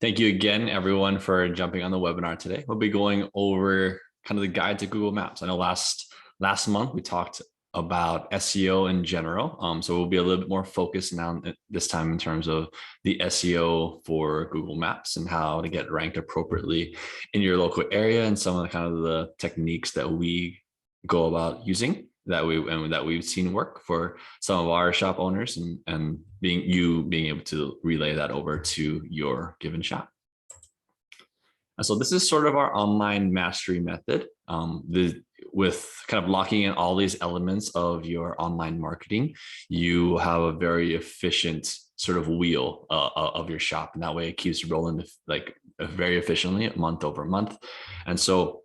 Thank you again, everyone, for jumping on the webinar today. We'll be going over kind of the guide to Google Maps. I know last month we talked about SEO in general. So we'll be a little bit more focused now this time in terms of the SEO for Google Maps and how to get ranked appropriately in your local area and some of the kind of the techniques that we go about using that we've seen work for some of our shop owners and being able to relay that over to your given shop. And so this is sort of our online mastery method. With kind of locking in all these elements of your online marketing, you have a very efficient sort of wheel of your shop, and that way it keeps rolling like very efficiently month over month. And so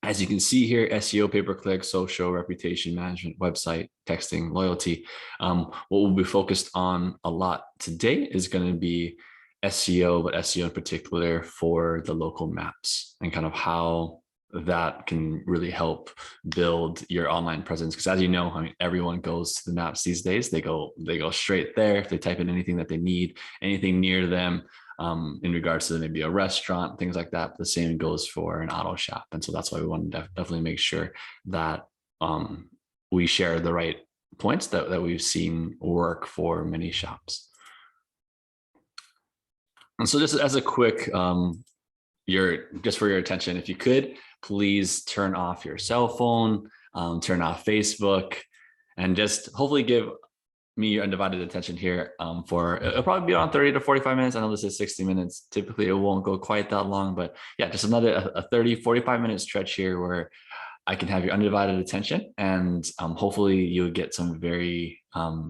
as you can see here, SEO, pay-per-click, social, reputation management, website, texting, loyalty. What we'll be focused on a lot today is going to be SEO, but SEO in particular for the local maps and kind of how that can really help build your online presence. Because as you know, I mean, everyone goes to the maps these days. They go straight there. If they type in anything that they need, anything near them, in regards to maybe a restaurant, things like that. The same goes for an auto shop. And so that's why we want to definitely make sure that we share the right points that we've seen work for many shops. And so just as a quick, just for your attention, if you could, please turn off your cell phone, turn off Facebook, and just hopefully give me your undivided attention here it'll probably be around 30 to 45 minutes. I know this is 60 minutes. Typically it won't go quite that long, but yeah, just a 30, 45 minute stretch here where I can have your undivided attention, and hopefully you'll get some very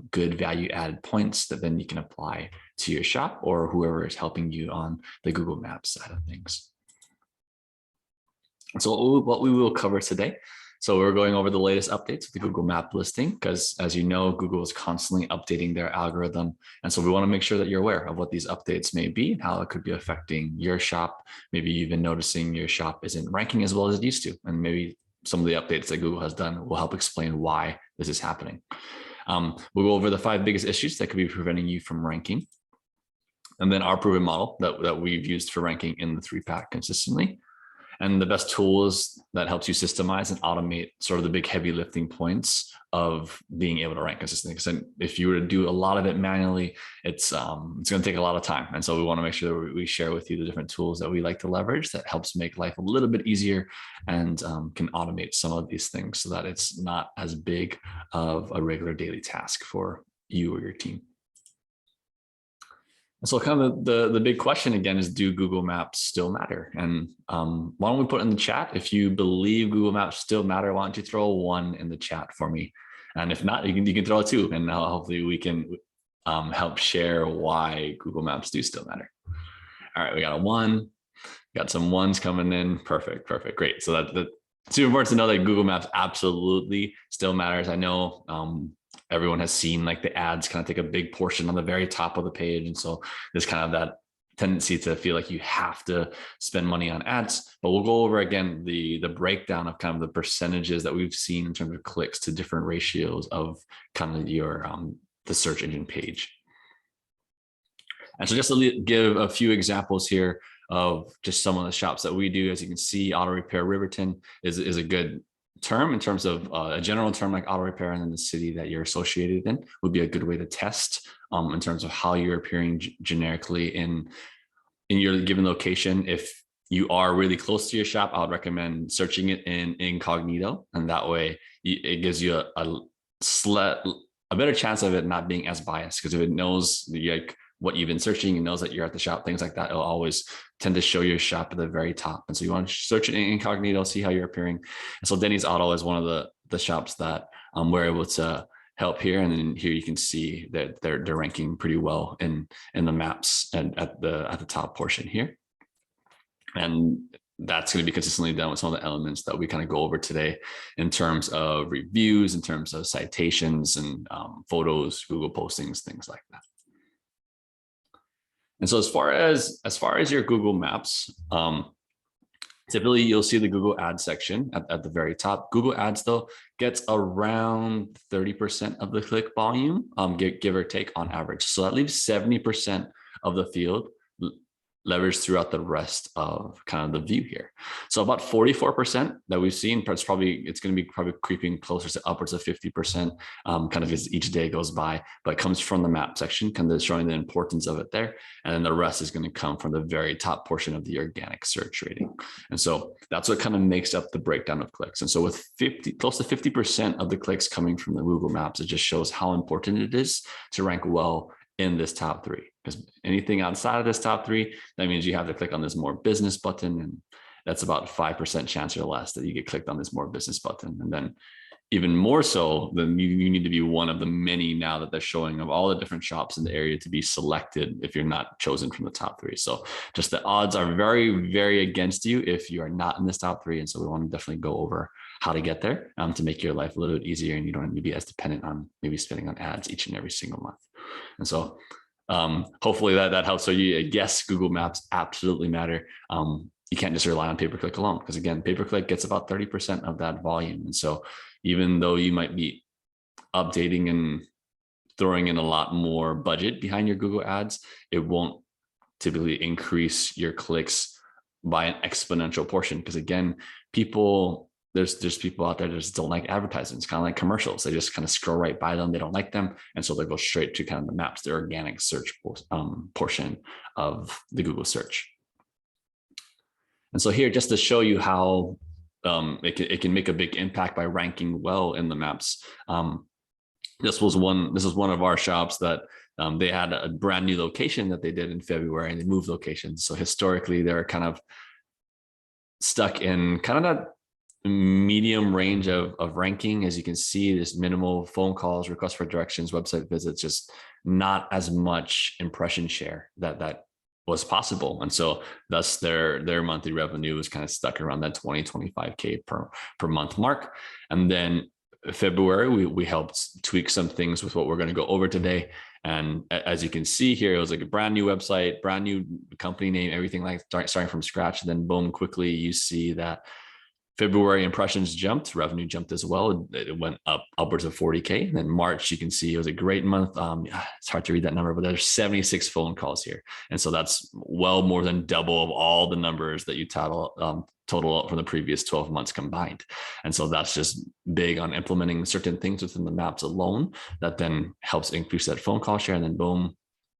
good value added points that then you can apply to your shop or whoever is helping you on the Google Maps side of things. So what we will cover today. So we're going over the latest updates with the Google Map listing, because as you know, Google is constantly updating their algorithm. And so we want to make sure that you're aware of what these updates may be and how it could be affecting your shop. Maybe you've been noticing your shop isn't ranking as well as it used to. And maybe some of the updates that Google has done will help explain why this is happening. We'll go over the 5 biggest issues that could be preventing you from ranking. And then our proven model that we've used for ranking in the 3-pack consistently. And the best tools that helps you systemize and automate sort of the big heavy lifting points of being able to rank consistently. Because if you were to do a lot of it manually, it's going to take a lot of time. And so we want to make sure that we share with you the different tools that we like to leverage that helps make life a little bit easier and can automate some of these things so that it's not as big of a regular daily task for you or your team. And so kind of the big question again is, do Google Maps still matter? And why don't we put in the chat, if you believe Google Maps still matter, why don't you throw a 1 in the chat for me? And if not, you can throw a 2, and hopefully we can help share why Google Maps do still matter. All right, we got a 1, got some 1s coming in. Perfect, great. So that's super important to know that Google Maps absolutely still matters. I know everyone has seen like the ads kind of take a big portion on the very top of the page. And so there's kind of that tendency to feel like you have to spend money on ads. But we'll go over again the breakdown of kind of the percentages that we've seen in terms of clicks to different ratios of kind of your the search engine page. And so just to give a few examples here of just some of the shops that we do, as you can see, Auto Repair Riverton is a good term in terms of a general term like auto repair, and then the city that you're associated in would be a good way to test in terms of how you're appearing generically in your given location. If you are really close to your shop, I would recommend searching it in incognito, and that way it gives you a better chance of it not being as biased, because if it knows like what you've been searching, it knows that you're at the shop, things like that, it'll always tend to show your shop at the very top. And so you want to search it in incognito, see how you're appearing. And so Denny's Auto is one of the shops that we're able to help here. And then here you can see that they're ranking pretty well in the maps and at the top portion here. And that's going to be consistently done with some of the elements that we kind of go over today in terms of reviews, in terms of citations and photos, Google postings, things like that. And so as far as your Google Maps, typically you'll see the Google Ads section at the very top. Google Ads though gets around 30% of the click volume, give or take on average. So that leaves 70% of the field leverage throughout the rest of kind of the view here. So about 44% that we've seen, it's going to be probably creeping closer to upwards of 50%, kind of as each day goes by, but it comes from the map section, kind of showing the importance of it there. And then the rest is going to come from the very top portion of the organic search rating. And so that's what kind of makes up the breakdown of clicks. And so with close to 50% of the clicks coming from the Google Maps, it just shows how important it is to rank well in this top three. Because anything outside of this top three, that means you have to click on this more business button, and that's about 5% chance or less that you get clicked on this more business button. And then even more so, then you need to be one of the many now that they're showing of all the different shops in the area to be selected if you're not chosen from the top three. So just the odds are very, very against you if you are not in this top three. And so we want to definitely go over how to get there to make your life a little bit easier, and you don't need to be as dependent on maybe spending on ads each and every single month. And so hopefully that helps. So yes, Google Maps absolutely matter. You can't just rely on pay-per-click alone, because again, pay-per-click gets about 30% of that volume. And so even though you might be updating and throwing in a lot more budget behind your Google ads, it won't typically increase your clicks by an exponential portion. Because again, there's people out there that just don't like advertising. It's kind of like commercials. They just kind of scroll right by them. They don't like them. And so they go straight to kind of the maps, the organic search portion of the Google search. And so here, just to show you how it can make a big impact by ranking well in the maps. This was one of our shops that they had a brand new location that they did in February, and they moved locations. So historically, they're kind of stuck in kind of that medium range of ranking. As you can see, there's minimal phone calls, requests for directions, website visits, just not as much impression share that was possible. And so thus their monthly revenue was kind of stuck around that 25K per month mark. And then February, we helped tweak some things with what we're going to go over today. And as you can see here, it was like a brand new website, brand new company name, everything like starting from scratch. And then boom, quickly you see that February impressions jumped, revenue jumped as well. It went up upwards of 40K. And then March, you can see it was a great month. It's hard to read that number, but there's 76 phone calls here. And so that's well more than double of all the numbers that you total up from the previous 12 months combined. And so that's just big on implementing certain things within the maps alone that then helps increase that phone call share. And then boom,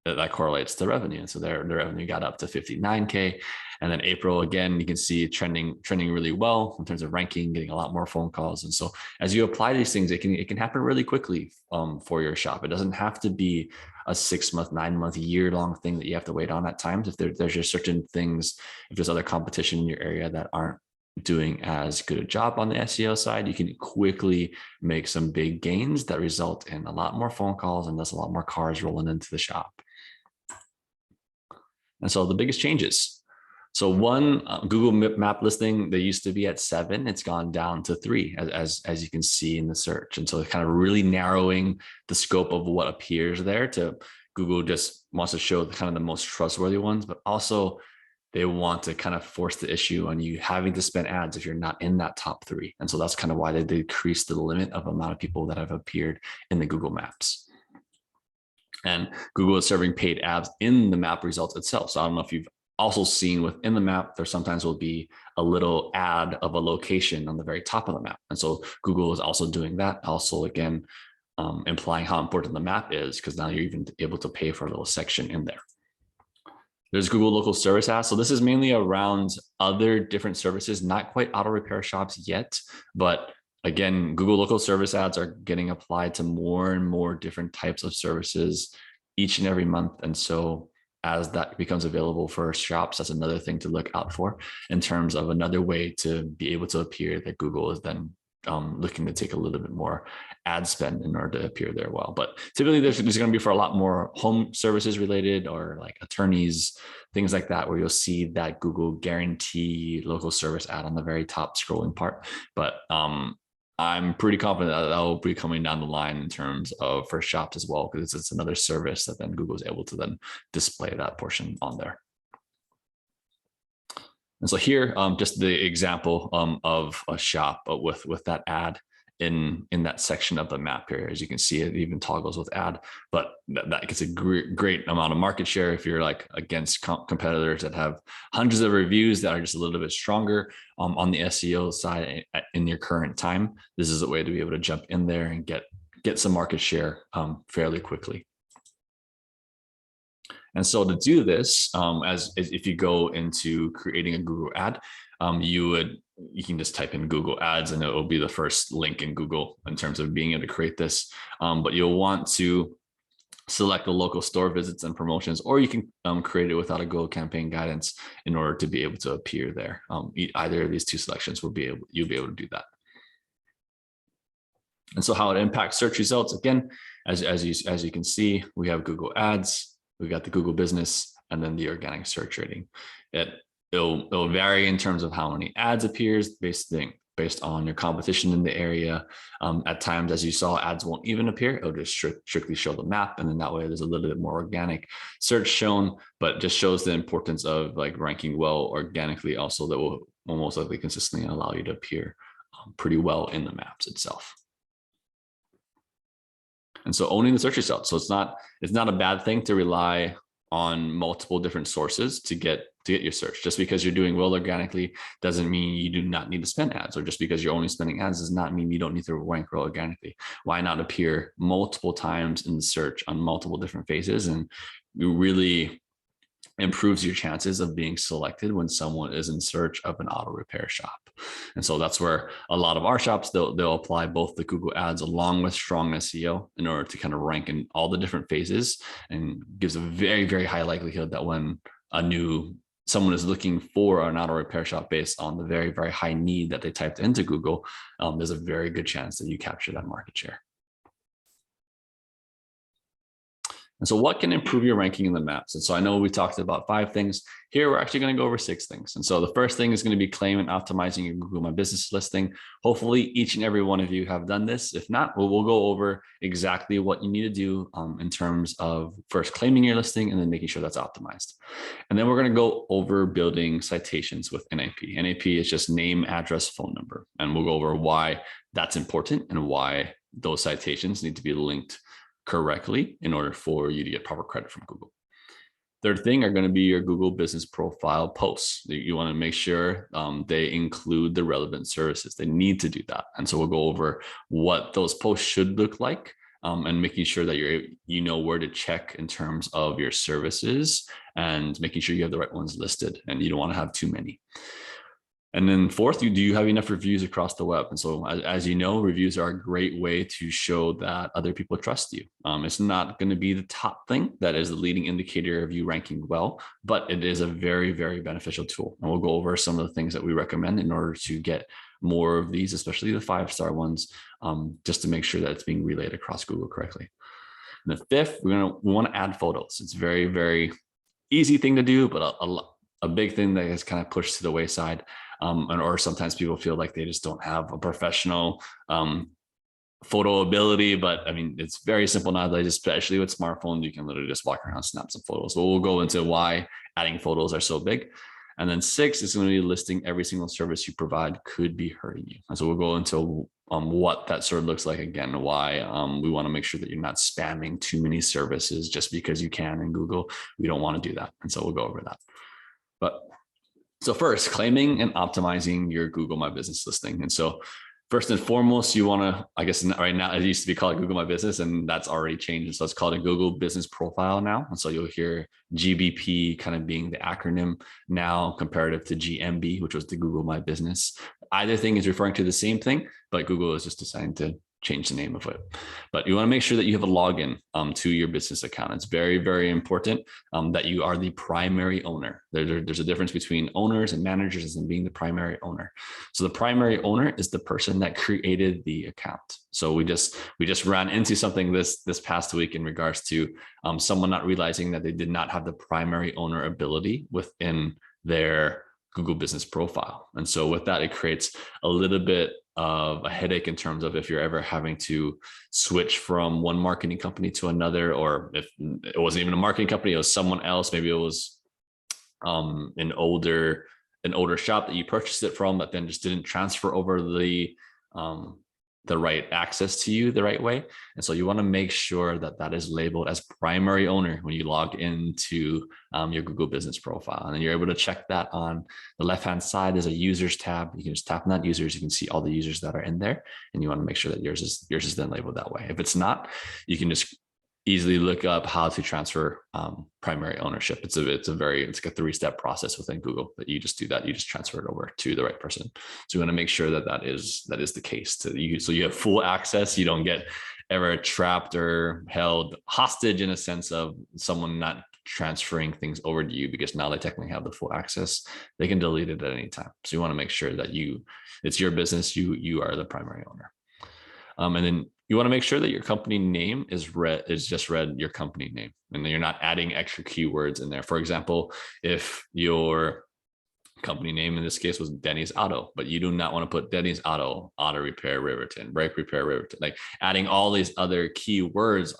that correlates to revenue. And so their revenue got up to 59K. And then April, again, you can see trending really well in terms of ranking, getting a lot more phone calls. And so as you apply these things, it can happen really quickly for your shop. It doesn't have to be a 6-month, 9-month, year-long thing that you have to wait on at times. If there's just certain things, if there's other competition in your area that aren't doing as good a job on the SEO side, you can quickly make some big gains that result in a lot more phone calls and thus a lot more cars rolling into the shop. And so the biggest changes. So one, Google map listing, they used to be at 7. It's gone down to 3, as you can see in the search. And so it's kind of really narrowing the scope of what appears there. To Google just wants to show kind of the most trustworthy ones, but also they want to kind of force the issue on you having to spend ads if you're not in that top 3. And so that's kind of why they decreased the limit of amount of people that have appeared in the Google Maps. And Google is serving paid ads in the map results itself. So I don't know if you've also seen within the map, there sometimes will be a little ad of a location on the very top of the map. And so Google is also doing that. Also, again, implying how important the map is, because now you're even able to pay for a little section in there. There's Google local service ads. So this is mainly around other different services, not quite auto repair shops yet, but again, Google local service ads are getting applied to more and more different types of services each and every month. And so as that becomes available for shops, that's another thing to look out for in terms of another way to be able to appear that Google is then looking to take a little bit more ad spend in order to appear there well. But typically there's going to be for a lot more home services related, or like attorneys, things like that, where you'll see that Google guarantee local service ad on the very top scrolling part. But I'm pretty confident that will be coming down the line in terms of for shops as well, because it's another service that then Google is able to then display that portion on there. And so here, just the example of a shop with that ad in that section of the map here. As you can see, it even toggles with ad, but that gets a great amount of market share if you're like against competitors that have hundreds of reviews that are just a little bit stronger on the SEO side in your current time. This is a way to be able to jump in there and get some market share fairly quickly. And so to do this, as if you go into creating a Google ad, you can just type in Google Ads and it will be the first link in Google in terms of being able to create this. But you'll want to select the local store visits and promotions, or you can create it without a Google campaign guidance in order to be able to appear there. Either of these two selections you'll be able to do that. And so how it impacts search results, again, as you can see, we have Google Ads, we got the Google Business, and then the organic search rating. It'll vary in terms of how many ads appears based on your competition in the area. At times, as you saw, ads won't even appear. It'll just strictly show the map. And then that way there's a little bit more organic search shown, but just shows the importance of like ranking well organically also, that will most likely consistently allow you to appear pretty well in the maps itself. And so owning the search results. So it's not a bad thing to rely on multiple different sources to get your search. Just because you're doing well organically doesn't mean you do not need to spend ads, or just because you're only spending ads does not mean you don't need to rank well organically. Why not appear multiple times in the search on multiple different phases? And it really improves your chances of being selected when someone is in search of an auto repair shop. And so that's where a lot of our shops, they'll apply both the Google Ads along with strong SEO in order to kind of rank in all the different phases, and gives a very, very high likelihood that when someone is looking for an auto repair shop based on the very, very high need that they typed into Google, there's a very good chance that you capture that market share. And so what can improve your ranking in the maps? And so I know we talked about 5 things. Here, we're actually going to go over 6 things. And so the first thing is going to be claim and optimizing your Google My Business listing. Hopefully, each and every one of you have done this. If not, we'll go over exactly what you need to do in terms of first claiming your listing and then making sure that's optimized. And then we're going to go over building citations with NAP. NAP is just name, address, phone number. And we'll go over why that's important and why those citations need to be linked correctly in order for you to get proper credit from Google. Third thing are going to be your Google Business Profile posts. You want to make sure they include the relevant services. They need to do that. And so we'll go over what those posts should look like, and making sure that you know where to check in terms of your services, and making sure you have the right ones listed, and you don't want to have too many. And then fourth, do you have enough reviews across the web? And so as you know, reviews are a great way to show that other people trust you. It's not going to be the top thing that is the leading indicator of you ranking well, but it is a very, very beneficial tool. And we'll go over some of the things that we recommend in order to get more of these, especially the 5-star ones, just to make sure that it's being relayed across Google correctly. And the fifth, we want to add photos. It's very, very easy thing to do, but a big thing that is kind of pushed to the wayside. Or sometimes people feel like they just don't have a professional photo ability, but I mean, it's very simple nowadays, especially with smartphones. You can literally just walk around, snap some photos. But we'll go into why adding photos are so big. And then 6 is going to be listing every single service you provide could be hurting you. And so we'll go into what that sort of looks like again, why we want to make sure that you're not spamming too many services just because you can in Google. We don't want to do that. And so we'll go over that. So first, claiming and optimizing your Google My Business listing. And so first and foremost, you want to, I guess right now, it used to be called Google My Business, and that's already changed. So it's called a Google Business Profile now. And so you'll hear GBP kind of being the acronym now, comparative to GMB, which was the Google My Business. Either thing is referring to the same thing, but Google is just deciding to change the name of it. But you want to make sure that you have a login to your business account. It's very, very important that you are the primary owner. There's a difference between owners and managers and being the primary owner. So the primary owner is the person that created the account. So we just ran into something this past week in regards to someone not realizing that they did not have the primary owner ability within their Google Business Profile. And so with that, it creates a little bit of a headache in terms of if you're ever having to switch from one marketing company to another, or if it wasn't even a marketing company, it was someone else. Maybe it was an older shop that you purchased it from that then just didn't transfer over the the right access to you the right way. And so you want to make sure that that is labeled as primary owner when you log into your Google business profile. And then you're able to check that on the left-hand side. There's a users tab. You can just tap on that users. You can see all the users that are in there. And you want to make sure that yours is then labeled that way. If it's not, you can just easily look up how to transfer primary ownership. It's like a 3-step process within Google that you just do that. You just transfer it over to the right person. So you want to make sure that that is the case to you. So you have full access. You don't get ever trapped or held hostage in a sense of someone not transferring things over to you, because now they technically have the full access. They can delete it at any time. So you want to make sure that it's your business. You are the primary owner. And then you want to make sure that your company name is just read your company name, and you're not adding extra keywords in there. For example, if your company name in this case was Denny's Auto, but you do not want to put Denny's Auto repair Riverton, brake repair Riverton, like adding all these other keywords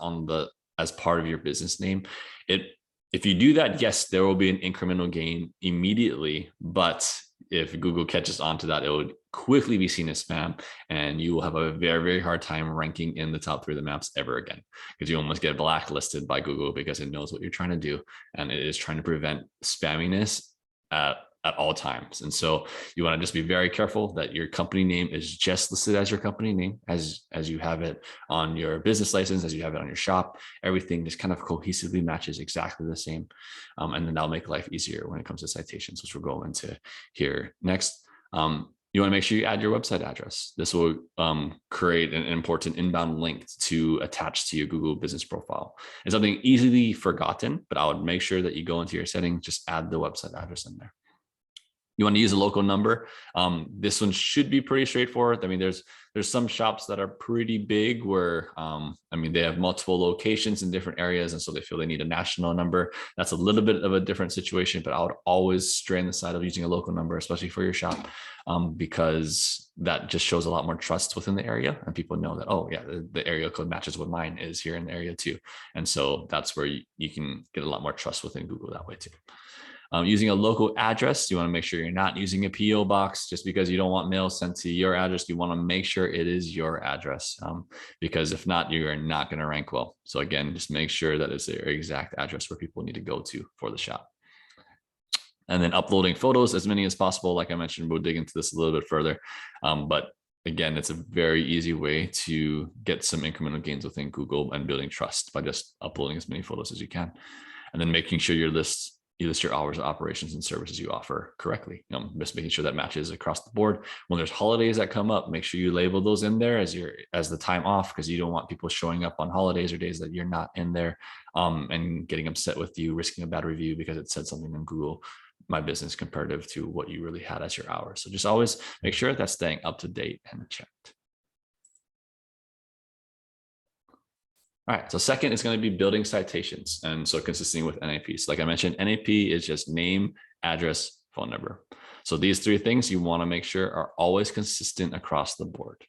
as part of your business name. If you do that, yes, there will be an incremental gain immediately, but if Google catches on to that, it would quickly be seen as spam, and you will have a very, very hard time ranking in the top 3 of the maps ever again, because you almost get blacklisted by Google because it knows what you're trying to do, and it is trying to prevent spamminess at all times. And so you want to just be very careful that your company name is just listed as your company name, as you have it on your business license, as you have it on your shop. Everything just kind of cohesively matches exactly the same. And then that'll make life easier when it comes to citations, which we'll go into here next. You want to make sure you add your website address. This will create an important inbound link to attach to your Google business profile. It's something easily forgotten, but I would make sure that you go into your settings, just add the website address in there. You want to use a local number. This one should be pretty straightforward. I mean, there's some shops that are pretty big where, they have multiple locations in different areas, and so they feel they need a national number. That's a little bit of a different situation, but I would always stray on the side of using a local number, especially for your shop, because that just shows a lot more trust within the area, and people know that, oh yeah, the area code matches what mine is here in the area too. And so that's where you can get a lot more trust within Google that way too. Using a local address, you want to make sure you're not using a PO box just because you don't want mail sent to your address. You want to make sure it is your address, because if not, you are not going to rank well. So again, just make sure that it's their exact address where people need to go to for the shop. And then uploading photos, as many as possible. Like I mentioned, we'll dig into this a little bit further. But again, it's a very easy way to get some incremental gains within Google and building trust by just uploading as many photos as you can. And then making sure you list your hours of operations and services you offer correctly. Just making sure that matches across the board. When there's holidays that come up, make sure you label those in there as the time off, because you don't want people showing up on holidays or days that you're not in there, and getting upset with you, risking a bad review because it said something on Google My Business comparative to what you really had as your hours. So just always make sure that's staying up to date and checked. All right, so second is going to be building citations. And so consisting with NAPs. Like I mentioned, NAP is just name, address, phone number. So these 3 things you want to make sure are always consistent across the board.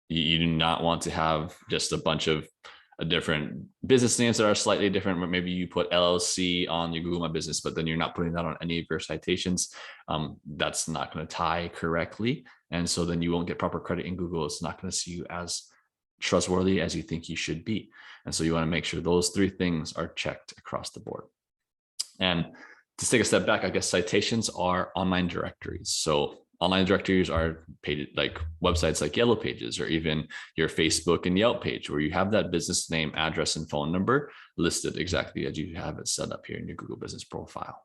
You do not want to have just a bunch of different business names that are slightly different. Maybe you put LLC on your Google My Business, but then you're not putting that on any of your citations. That's not going to tie correctly. And so then you won't get proper credit in Google. It's not going to see you as trustworthy as you think you should be. And so you want to make sure those 3 things are checked across the board. And to take a step back, I guess citations are online directories. So online directories are paid like websites like Yellow Pages, or even your Facebook and Yelp page, where you have that business name, address, and phone number listed exactly as you have it set up here in your Google business profile.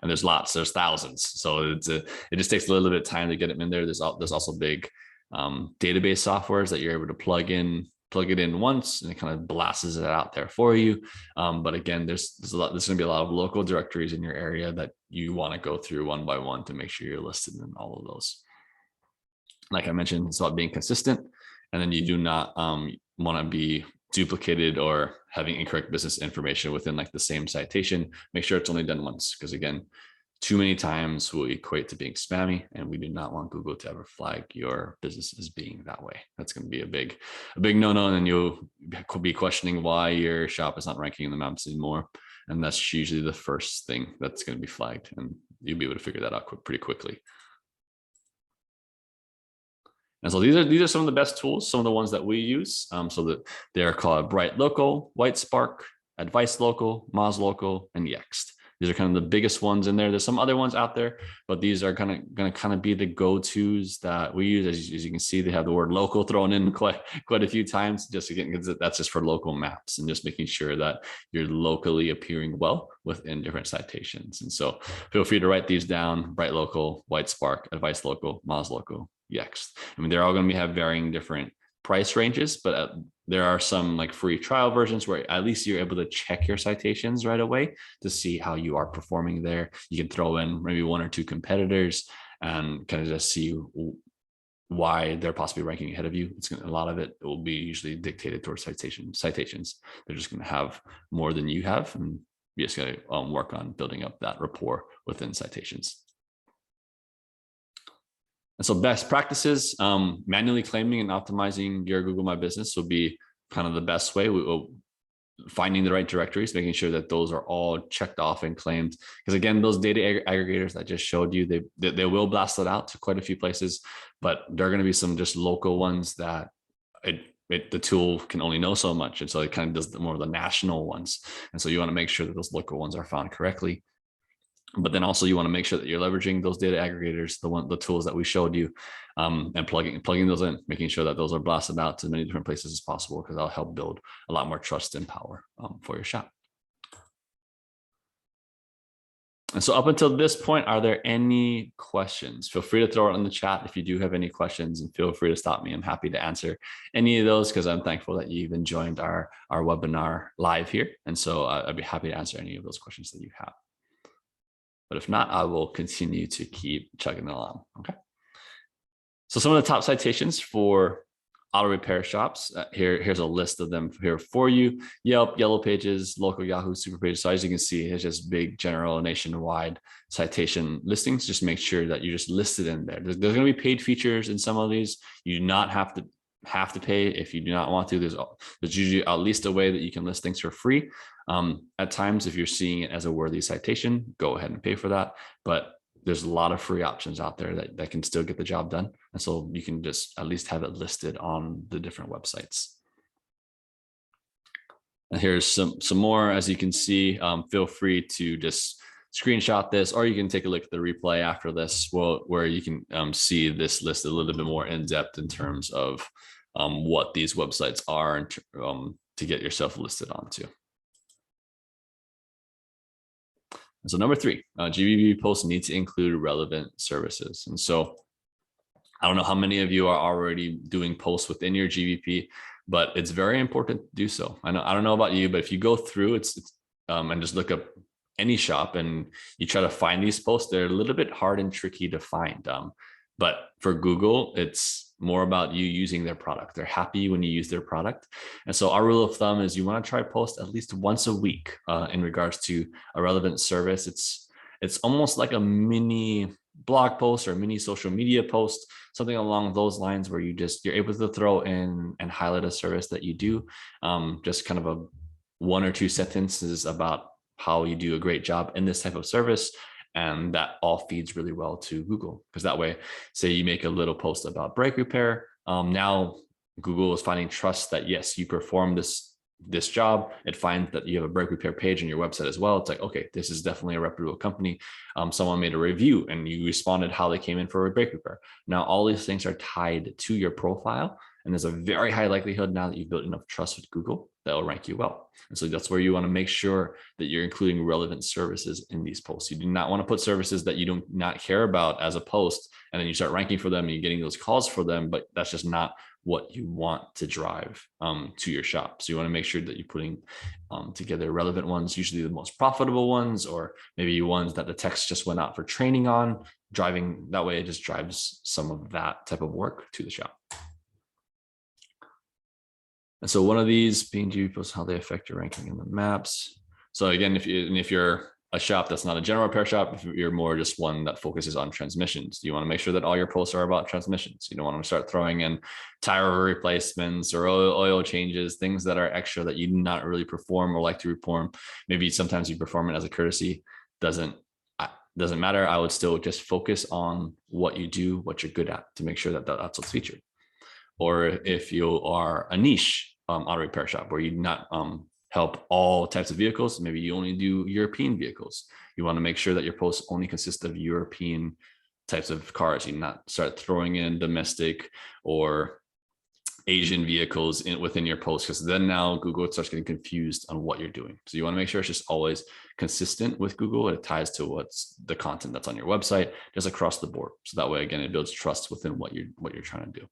And there's thousands. So it just takes a little bit of time to get them in there. There's also big database softwares that you're able to plug it in once, and it kind of blasts it out there for you. But again, there's going to be a lot of local directories in your area that you want to go through one by one to make sure you're listed in all of those. Like I mentioned, it's about being consistent, and then you do not want to be duplicated or having incorrect business information within like the same citation. Make sure it's only done once, because again, too many times will equate to being spammy, and we do not want Google to ever flag your business as being that way. That's going to be a big no-no, and then you'll be questioning why your shop is not ranking in the maps anymore. And that's usually the first thing that's going to be flagged, and you'll be able to figure that out pretty quickly. And so these are some of the best tools, some of the ones that we use. So that they are called Bright Local, White Spark, Advice Local, Moz Local, and Yext. These are kind of the biggest ones in there. There's some other ones out there, but these are going to kind of be the go-tos that we use. As you can see, they have the word local thrown in quite a few times, just again, because that's just for local maps and just making sure that you're locally appearing well within different citations. And so feel free to write these down: Bright Local, White Spark, Advice Local, Moz Local, Yext. I mean, they're all going to have varying different price ranges, but there are some like free trial versions where at least you're able to check your citations right away to see how you are performing there. You can throw in maybe one or two competitors and kind of just see why they're possibly ranking ahead of you. A lot of it will be usually dictated towards citations. They're just going to have more than you have, and you just got to work on building up that rapport within Citations. And so best practices, manually claiming and optimizing your Google My Business will be kind of the best way. Finding the right directories, making sure that those are all checked off and claimed. Because again, those data aggregators that I just showed you, they will blast it out to quite a few places, but there are going to be some just local ones that the tool can only know so much. And so it kind of does more of the national ones. And so you want to make sure that those local ones are found correctly. But then also you want to make sure that you're leveraging those data aggregators, the tools that we showed you, and plugging those in, making sure that those are blasted out to as many different places as possible, because that'll help build a lot more trust and power for your shop. And so up until this point, are there any questions? Feel free to throw it in the chat if you do have any questions, and feel free to stop me. I'm happy to answer any of those, because I'm thankful that you even joined our webinar live here. And so I'd be happy to answer any of those questions that you have. But if not, I will continue to keep chugging along. Okay. So some of the top citations for auto repair shops. Here's a list of them here for you: Yelp, Yellow Pages, local Yahoo, Super Pages. So as you can see, it's just big, general, nationwide citation listings. Just make sure that you're just listed in there. There's going to be paid features in some of these. You do not have to pay if you do not want to. There's usually at least a way that you can list things for free. At times, if you're seeing it as a worthy citation, go ahead and pay for that. But there's a lot of free options out there that can still get the job done. And so you can just at least have it listed on the different websites. And here's some more. As you can see, feel free to just screenshot this, or you can take a look at the replay after this, where you can see this list a little bit more in depth in terms of what these websites are to get yourself listed onto. And so number 3, GBB posts need to include relevant services. And so I don't know how many of you are already doing posts within your GBP, but it's very important to do so. I don't know about you, but if you go through and just look up any shop and you try to find these posts, they're a little bit hard and tricky to find. But for Google, it's more about you using their product. They're happy when you use their product. And so our rule of thumb is you want to try to post at least once a week in regards to a relevant service. It's almost like a mini blog post or a mini social media post, something along those lines, where you're able to throw in and highlight a service that you do. Just kind of a 1 or 2 sentences about how you do a great job in this type of service. And that all feeds really well to Google, because that way, say you make a little post about brake repair. Now Google is finding trust that, yes, you perform this job. It finds that you have a brake repair page on your website as well. It's like, okay, this is definitely a reputable company. Someone made a review and you responded how they came in for a brake repair. Now all these things are tied to your profile. And there's a very high likelihood now that you've built enough trust with Google that will rank you well. And so that's where you want to make sure that you're including relevant services in these posts. You do not want to put services that you do not care about as a post, and then you start ranking for them and you're getting those calls for them, but that's just not what you want to drive to your shop. So you want to make sure that you're putting together relevant ones, usually the most profitable ones, or maybe ones that the text just went out for training on, driving that way. It just drives some of that type of work to the shop. And so one of these being GBP posts, how they affect your ranking in the maps. So again, if you're a shop that's not a general repair shop, if you're more just one that focuses on transmissions, you want to make sure that all your posts are about transmissions. You don't want to start throwing in tire replacements or oil changes, things that are extra that you do not really perform or like to perform. Maybe sometimes you perform it as a courtesy. Doesn't matter. I would still just focus on what you do, what you're good at, to make sure that that's what's featured. or if you are a niche auto repair shop where you not help all types of vehicles, maybe you only do European vehicles. You want to make sure that your posts only consist of European types of cars. You not start throwing in domestic or Asian vehicles within your post, because then now Google starts getting confused on what you're doing. So you want to make sure it's just always consistent with Google. It ties to what's the content that's on your website, just across the board. So that way, again, it builds trust within what you're trying to do.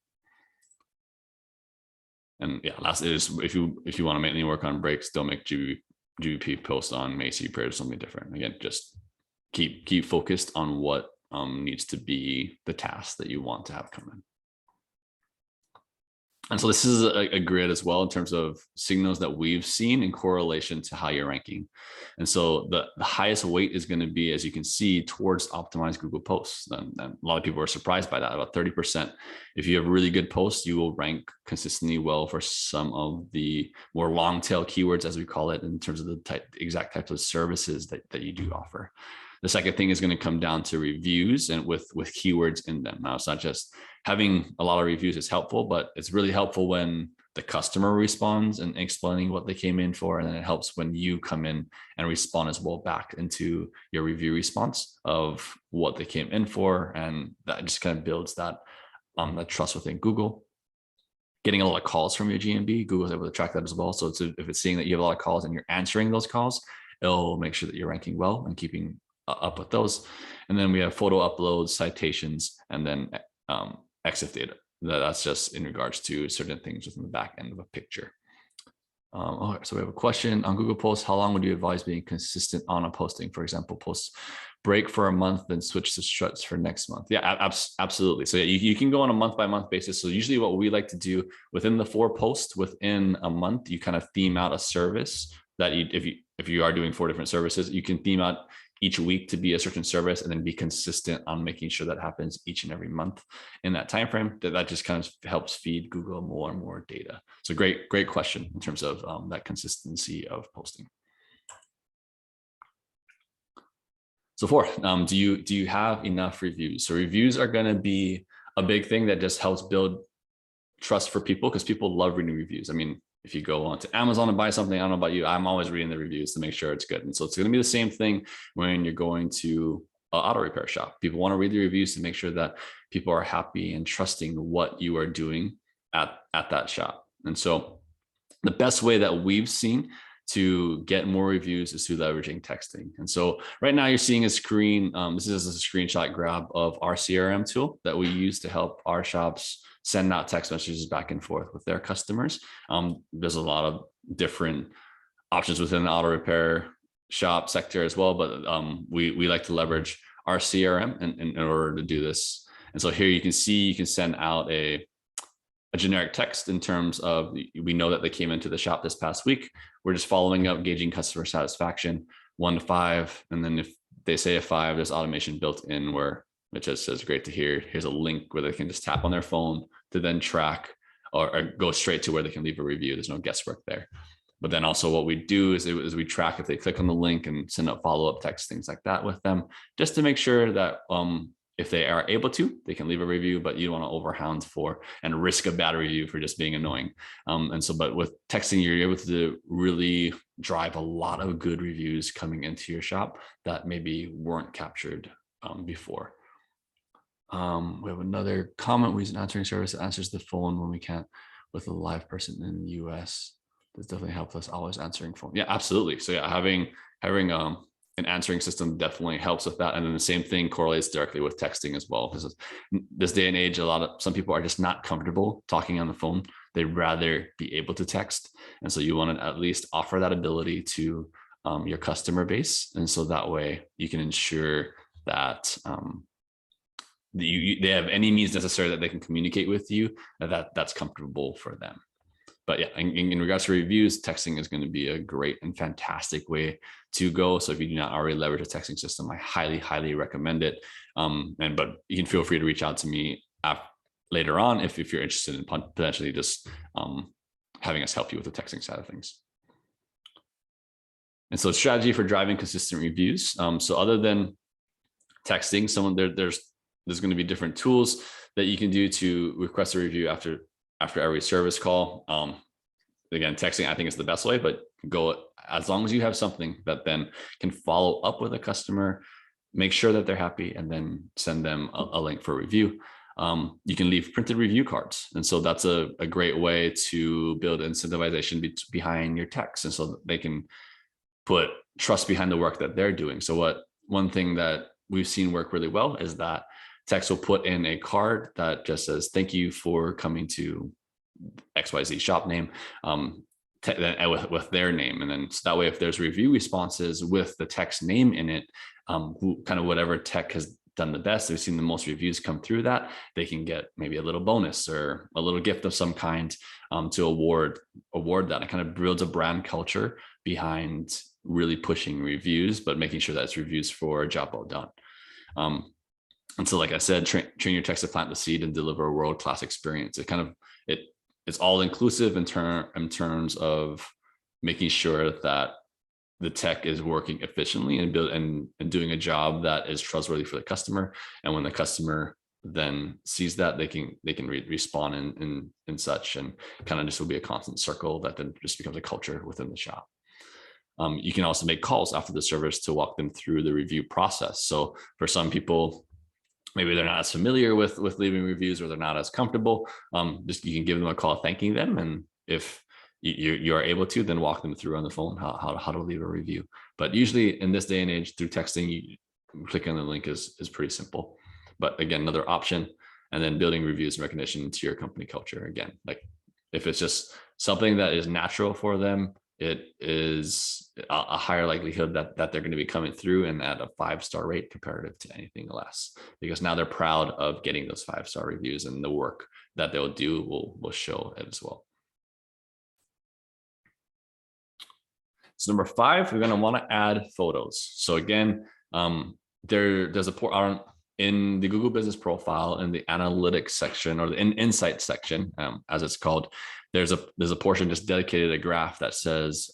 And yeah, last is if you want to make any work on breaks, don't make GBP post on Macy Repair or something different. Again, just keep focused on what needs to be the task that you want to have come in. And so this is a grid as well in terms of signals that we've seen in correlation to how you're ranking. And so the highest weight is going to be, as you can see, towards optimized Google posts. And a lot of people are surprised by that, about 30%. If you have really good posts, you will rank consistently well for some of the more long tail keywords, as we call it, in terms of the exact types of services that you do offer. The second thing is going to come down to reviews and with keywords in them. Now, it's not just having a lot of reviews is helpful, but it's really helpful when the customer responds and explaining what they came in for. And then it helps when you come in and respond as well back into your review response of what they came in for. And that just kind of builds that trust within Google. Getting a lot of calls from your GMB, Google's able to track that as well. So if it's seeing that you have a lot of calls and you're answering those calls, it'll make sure that you're ranking well and keeping up with those. And then we have photo uploads, citations, and then EXIF data. That's just in regards to certain things within the back end of a picture. So we have a question on Google Posts. How long would you advise being consistent on a posting? For example, posts break for a month, then switch to struts for next month. Yeah, absolutely. So you can go on a month-by-month basis. So usually what we like to do within the 4 posts within a month, you kind of theme out a service that if you are doing 4 different services, you can theme out each week to be a certain service and then be consistent on making sure that happens each and every month in that time frame. That just kind of helps feed Google more and more data. So great question in terms of that consistency of posting. So 4, do you have enough reviews? So reviews are going to be a big thing that just helps build trust for people, because people love reading reviews. I mean, if you go onto Amazon and buy something, I don't know about you, I'm always reading the reviews to make sure it's good. And so it's going to be the same thing when you're going to an auto repair shop. People want to read the reviews to make sure that people are happy and trusting what you are doing at that shop. And so the best way that we've seen to get more reviews is through leveraging texting. And so right now you're seeing a screen. This is a screenshot grab of our CRM tool that we use to help our shops send out text messages back and forth with their customers. There's a lot of different options within the auto repair shop sector as well, but we like to leverage our CRM in order to do this. And so here you can see, you can send out a generic text in terms of, we know that they came into the shop this past week. We're just following up, gauging customer satisfaction, 1 to 5. And then if they say a 5, there's automation built in where it just says, great to hear. Here's a link where they can just tap on their phone to then track or go straight to where they can leave a review. There's no guesswork there. But then also what we do is we track if they click on the link and send out follow-up text, things like that with them, just to make sure that if they are able to, they can leave a review, but you don't want to overhound for and risk a bad review for just being annoying. And so, but with texting, you're able to really drive a lot of good reviews coming into your shop that maybe weren't captured before. We have another comment. We use an answering service that answers the phone when we can't with a live person in the US. That's definitely helped us always answering phone. Yeah, absolutely. So yeah, having an answering system definitely helps with that. And then the same thing correlates directly with texting as well. Because this day and age, some people are just not comfortable talking on the phone. They'd rather be able to text. And so you want to at least offer that ability to your customer base. And so that way you can ensure that they have any means necessary that they can communicate with you, that's comfortable for them. But yeah, in regards to reviews, texting is going to be a great and fantastic way to go. So if you do not already leverage a texting system, I highly, highly recommend it. But you can feel free to reach out to me later on if you're interested in potentially just having us help you with the texting side of things. And so strategy for driving consistent reviews. So other than texting, there's going to be different tools that you can do to request a review after after every service call. Again, texting I think is the best way, but go as long as you have something that then can follow up with a customer, make sure that they're happy, and then send them a link for review. You can leave printed review cards. And so that's a great way to build incentivization behind your text. And so they can put trust behind the work that they're doing. So one thing that we've seen work really well is that text will put in a card that just says, thank you for coming to XYZ shop name, with their name. And then so that way, if there's review responses with the text name in it, who kind of whatever tech has done the best, they've seen the most reviews come through that, they can get maybe a little bonus or a little gift of some kind to award that. It kind of builds a brand culture behind really pushing reviews, but making sure that it's reviews for a job well done. And so, like I said, train your text to plant the seed and deliver a world-class experience. It's all inclusive in terms of making sure that the tech is working efficiently and doing a job that is trustworthy for the customer. And when the customer then sees that, they can respond in such, and kind of just will be a constant circle that then just becomes a culture within the shop. You can also make calls after the service to walk them through the review process. So for some people, maybe they're not as familiar with leaving reviews, or they're not as comfortable. Just you can give them a call thanking them, and if you are able to, then walk them through on the phone how to leave a review. But usually in this day and age, through texting, clicking on the link is pretty simple. But again, another option. And then building reviews and recognition to your company culture. Again, like if it's just something that is natural for them, it is a higher likelihood that they're going to be coming through and at a 5-star rate comparative to anything less, because now they're proud of getting those 5-star reviews, and the work that they'll do will show it as well. So number 5, we're going to want to add photos. So again, there's a port in the Google Business Profile, in the analytics section, or the insight section, as it's called. There's a portion just dedicated a graph that says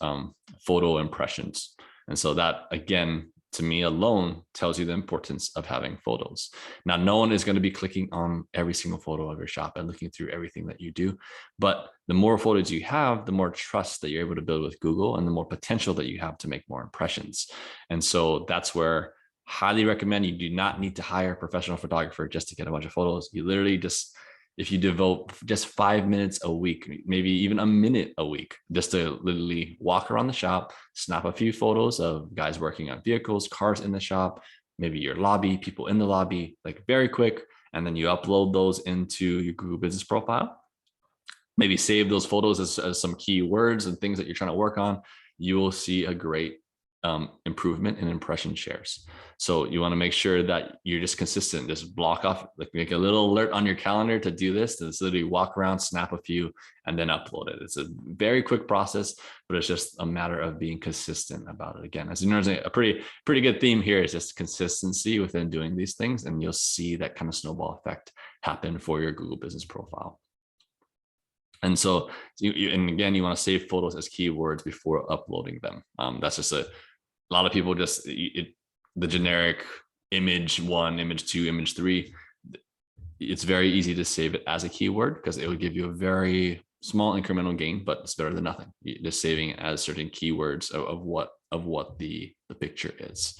photo impressions. And so that, again, to me alone tells you the importance of having photos. Now, no one is going to be clicking on every single photo of your shop and looking through everything that you do, but the more photos you have, the more trust that you're able to build with Google, and the more potential that you have to make more impressions. And so that's where highly recommend, you do not need to hire a professional photographer just to get a bunch of photos. You literally just, if you devote just 5 minutes a week, maybe even a minute a week, just to literally walk around the shop, snap a few photos of guys working on vehicles, cars in the shop, maybe your lobby, people in the lobby, like very quick. And then you upload those into your Google Business Profile. Maybe save those photos as some keywords and things that you're trying to work on. You will see a great improvement in impression shares. So you want to make sure that you're just consistent. Just block off, like make a little alert on your calendar to do this, to literally walk around, snap a few, and then upload it. It's a very quick process, but it's just a matter of being consistent about it. Again, as you know, a pretty good theme here is just consistency within doing these things, and you'll see that kind of snowball effect happen for your Google Business Profile. And so, and again, you want to save photos as keywords before uploading them. That's just a lot of people just, the generic image 1, image 2, image 3, it's very easy to save it as a keyword because it would give you a very small incremental gain, but it's better than nothing. You're just saving it as certain keywords of what the picture is.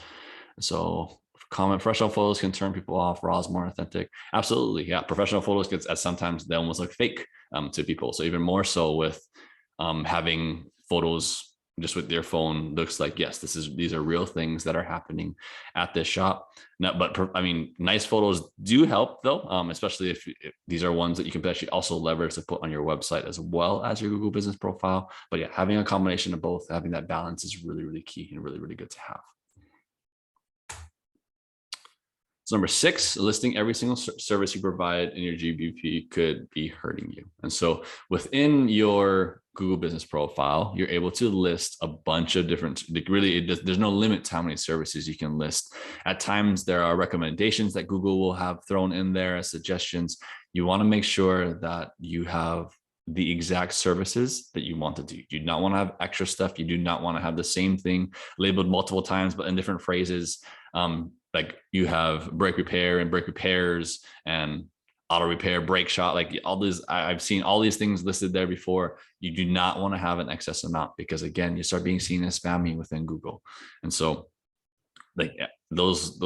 So comment, professional photos can turn people off. Raw is more authentic. Absolutely. Yeah. Professional photos gets, as sometimes they almost look fake to people. So even more so with having photos just with your phone, looks like, yes, these are real things that are happening at this shop. Now, but I mean, nice photos do help though, especially if these are ones that you can actually also leverage to put on your website as well as your Google Business Profile. But yeah, having a combination of both, having that balance is really, really key and really, really good to have. So number 6, listing every single service you provide in your GBP could be hurting you. And so within your Google Business Profile, you're able to list a bunch of different, really, there's no limit to how many services you can list. At times, there are recommendations that Google will have thrown in there as suggestions. You want to make sure that you have the exact services that you want to do. You do not want to have extra stuff. You do not want to have the same thing labeled multiple times, but in different phrases. Like you have brake repair and brake repairs and auto repair, brake shop, like all these, I've seen all these things listed there before. You do not want to have an excess amount, because again, you start being seen as spammy within Google. And so like those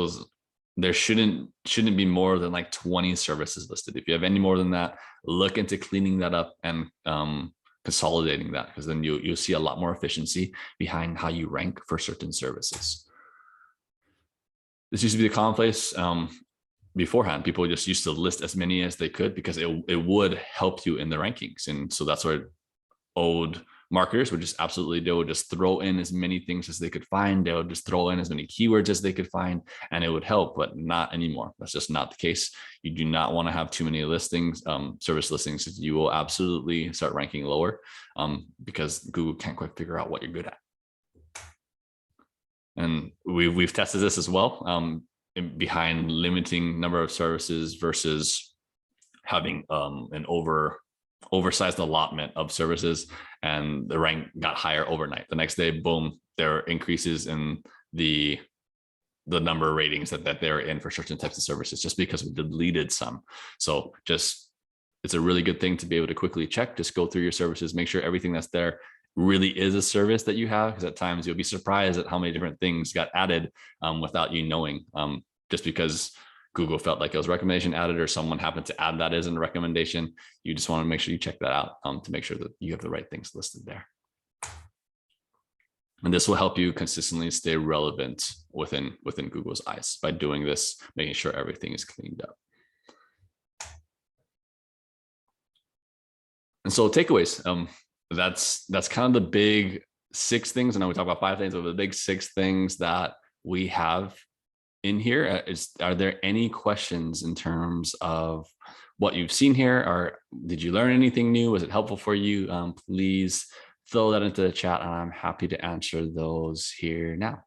there shouldn't be more than like 20 services listed. If you have any more than that, look into cleaning that up and consolidating that, because then you'll see a lot more efficiency behind how you rank for certain services. This used to be the commonplace. Beforehand, people just used to list as many as they could because it would help you in the rankings. And so that's where old marketers would just absolutely, they would just throw in as many things as they could find. They would just throw in as many keywords as they could find, and it would help, but not anymore. That's just not the case. You do not want to have too many listings, service listings. You will absolutely start ranking lower because Google can't quite figure out what you're good at. And we've tested this as well. Behind limiting number of services versus having an oversized allotment of services, and the rank got higher overnight. The next day, boom, there are increases in the number of ratings that they're in for certain types of services, just because we deleted some. So just, it's a really good thing to be able to quickly check, just go through your services, make sure everything that's there really is a service that you have, because at times you'll be surprised at how many different things got added without you knowing, just because Google felt like it was recommendation added, or someone happened to add that as a recommendation. You just want to make sure you check that out to make sure that you have the right things listed there. And this will help you consistently stay relevant within Google's eyes by doing this, making sure everything is cleaned up. And so takeaways, that's kind of the big 6 things. And I know we talk about 5 things, but the big 6 things that we have in here. Are there any questions in terms of what you've seen here, or did you learn anything new? Was it helpful for you? Please throw that into the chat, and I'm happy to answer those here now.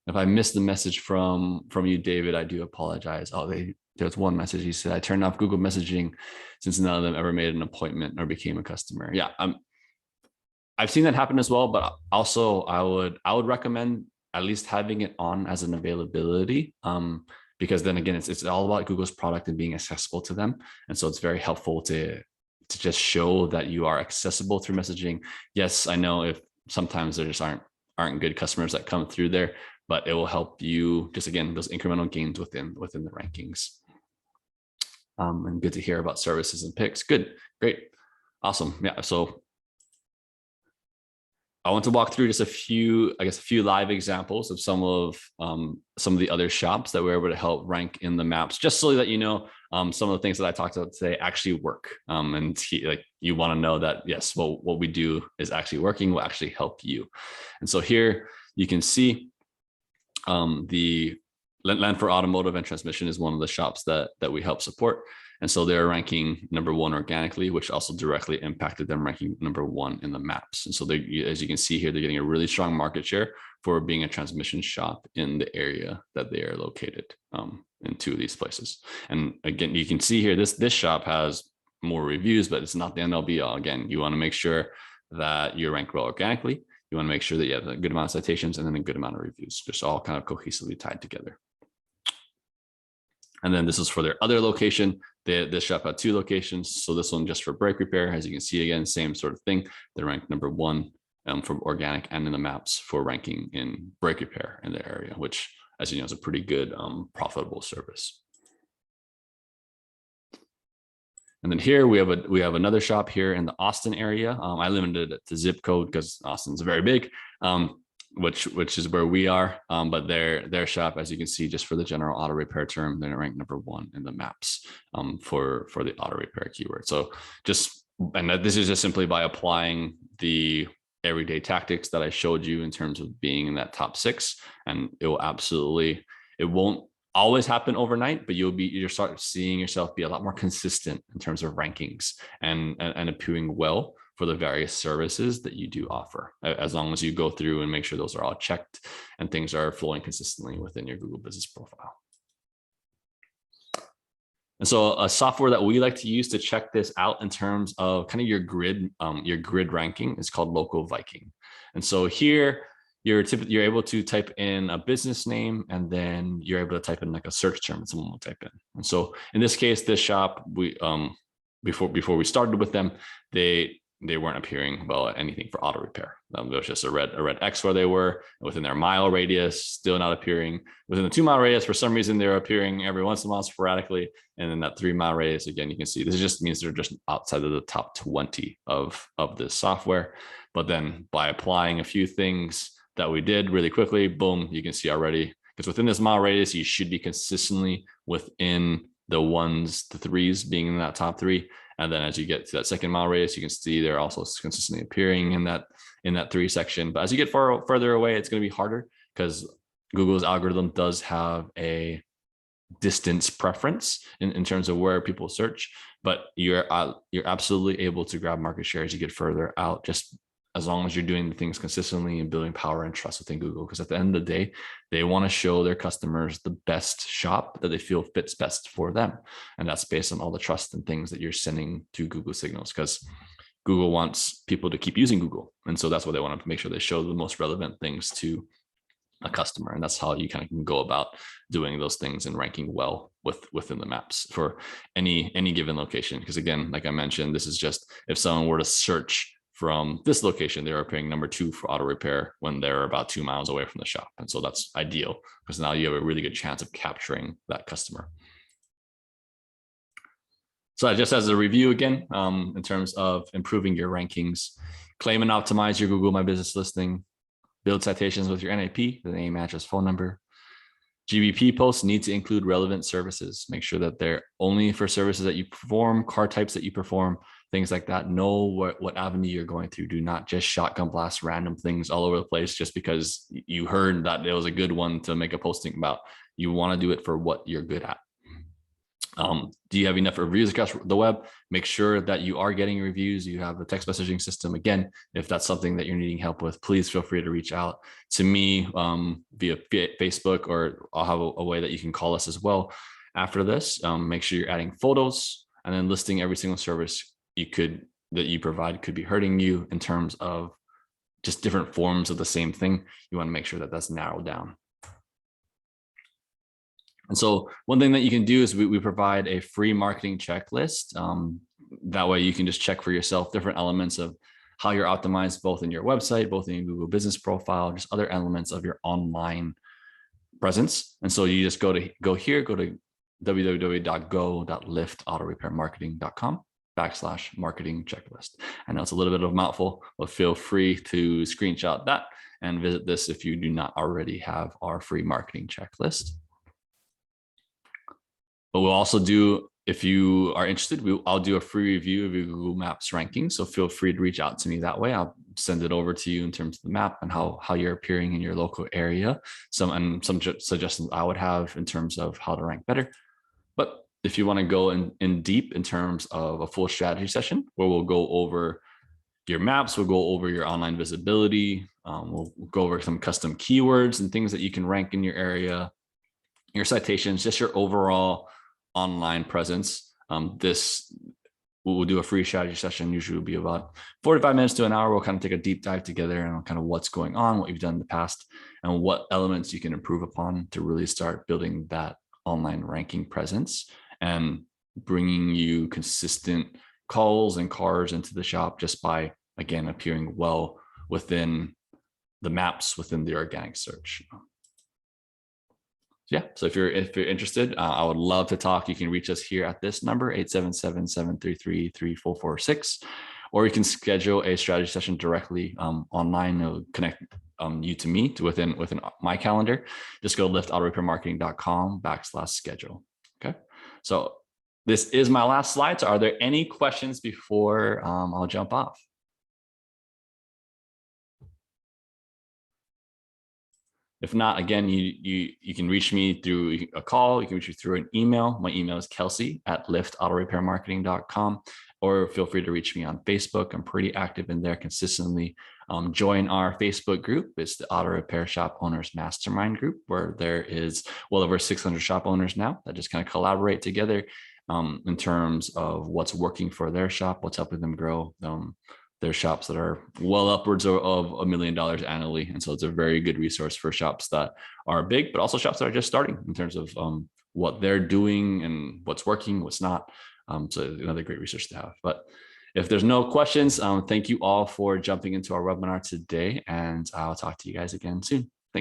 If I missed the message from you, David, I do apologize. Oh, there's one message. He said, I turned off Google messaging since none of them ever made an appointment or became a customer. Yeah, I've seen that happen as well, but also I would recommend at least having it on as an availability, because then again, it's all about Google's product and being accessible to them. And so it's very helpful to just show that you are accessible through messaging. Yes, I know if sometimes there just aren't good customers that come through there, but it will help you just, again, those incremental gains within the rankings. And good to hear about services and picks. Good, great, awesome. Yeah, so I want to walk through just a few live examples of some of the other shops that we're able to help rank in the maps, just so that you know some of the things that I talked about today actually work. And you want to know that, yes, well, what we do is actually working, will actually help you. And so here you can see the Land for Automotive and Transmission is one of the shops that we help support. And so they're ranking #1 organically, which also directly impacted them ranking #1 in the maps. And so they, as you can see here, they're getting a really strong market share for being a transmission shop in the area that they are located in 2 of these places. And again, you can see here, this shop has more reviews, but it's not the end all be all. Again, you want to make sure that you rank well organically. You want to make sure that you have a good amount of citations and then a good amount of reviews, just all kind of cohesively tied together. And then this is for their other location. This shop had 2 locations. So this one just for brake repair, as you can see, again, same sort of thing. They're ranked #1 from organic and in the maps for ranking in brake repair in the area, which, as you know, is a pretty good profitable service. And then here we have another shop here in the Austin area. I limited it to zip code because Austin's very big, which is where we are. But their shop, as you can see, just for the general auto repair term, they're ranked #1 in the maps for the auto repair keyword. So this is just simply by applying the everyday tactics that I showed you in terms of being in that top 6, and it won't always happen overnight, but you'll start seeing yourself be a lot more consistent in terms of rankings and appearing well for the various services that you do offer, as long as you go through and make sure those are all checked and things are flowing consistently within your Google business profile. And so a software that we like to use to check this out in terms of kind of your grid ranking is called Local Viking. And so here you're able to type in a business name, and then you're able to type in like a search term that someone will type in. And so in this case, this shop, we before we started with them, they weren't appearing well at anything for auto repair. There was just a red X where they were within their mile radius, still not appearing. Within the 2 mile radius, for some reason, they're appearing every once in a while sporadically. And then that 3 mile radius, again, you can see this just means they're just outside of the top 20 of this software. But then by applying a few things that we did really quickly, boom, you can see already, because within this mile radius, you should be consistently within the 1s to 3s being in that top 3. And then as you get to that 2nd mile radius, you can see they're also consistently appearing in that 3 section. But as you get further away, it's going to be harder because Google's algorithm does have a distance preference in terms of where people search. But you're absolutely able to grab market share as you get further out, just as long as you're doing the things consistently and building power and trust within Google. Because at the end of the day, they want to show their customers the best shop that they feel fits best for them. And that's based on all the trust and things that you're sending to Google Signals, because Google wants people to keep using Google. And so that's what they want to make sure they show the most relevant things to a customer. And that's how you kind of can go about doing those things and ranking well within the maps for any given location. Because again, like I mentioned, this is just if someone were to search from this location, they're appearing number 2 for auto repair when they're about 2 miles away from the shop. And so that's ideal because now you have a really good chance of capturing that customer. So just as a review again, in terms of improving your rankings, claim and optimize your Google My Business listing, build citations with your NAP, the name, address, phone number. GBP posts need to include relevant services. Make sure that they're only for services that you perform, car types that you perform, things like that. Know what avenue you're going through. Do not just shotgun blast random things all over the place just because you heard that it was a good one to make a posting about. You want to do it for what you're good at. Do you have enough reviews across the web? Make sure that you are getting reviews. You have a text messaging system. Again, if that's something that you're needing help with, please feel free to reach out to me via Facebook, or I'll have a way that you can call us as well after this. Make sure you're adding photos and then listing every single service that you provide could be hurting you in terms of just different forms of the same thing. You want to make sure that that's narrowed down. And so one thing that you can do is we provide a free marketing checklist. That way you can just check for yourself different elements of how you're optimized, both in your website, both in your Google business profile, just other elements of your online presence. And so you just go to www.go.liftautorepairmarketing.com/marketing checklist. I know it's a little bit of a mouthful, but feel free to screenshot that and visit this if you do not already have our free marketing checklist. But we'll also do, if you are interested, I'll do a free review of your Google Maps rankings. So feel free to reach out to me that way. I'll send it over to you in terms of the map and how you're appearing in your local area. Some suggestions I would have in terms of how to rank better. But if you want to go in deep in terms of a full strategy session where we'll go over your maps, we'll go over your online visibility, we'll go over some custom keywords and things that you can rank in your area, your citations, just your overall online presence. We'll do a free strategy session. Usually will be about 45 minutes to an hour. We'll kind of take a deep dive together and kind of what's going on, what you've done in the past, and what elements you can improve upon to really start building that online ranking presence and bringing you consistent calls and cars into the shop just by, again, appearing well within the maps, within the organic search. Yeah, so if you're interested, I would love to talk. You can reach us here at this number, 877-733-3446, or you can schedule a strategy session directly online. It'll connect you to me within my calendar. Just go to liftautorepairmarketing.com/schedule. Okay, so this is my last slide. So are there any questions before I'll jump off? If not, again, you can reach me through a call. You can reach me through an email. My email is kelsey@liftautorepairmarketing.com, or feel free to reach me on Facebook. I'm pretty active in there consistently. Join our Facebook group. It's the Auto Repair Shop Owners Mastermind group, where there is well over 600 shop owners now that just kind of collaborate together in terms of what's working for their shop, what's helping them grow, There's shops that are well upwards of $1 million annually. And so it's a very good resource for shops that are big, but also shops that are just starting in terms of what they're doing and what's working, what's not. So another great resource to have. But if there's no questions, thank you all for jumping into our webinar today, and I'll talk to you guys again soon.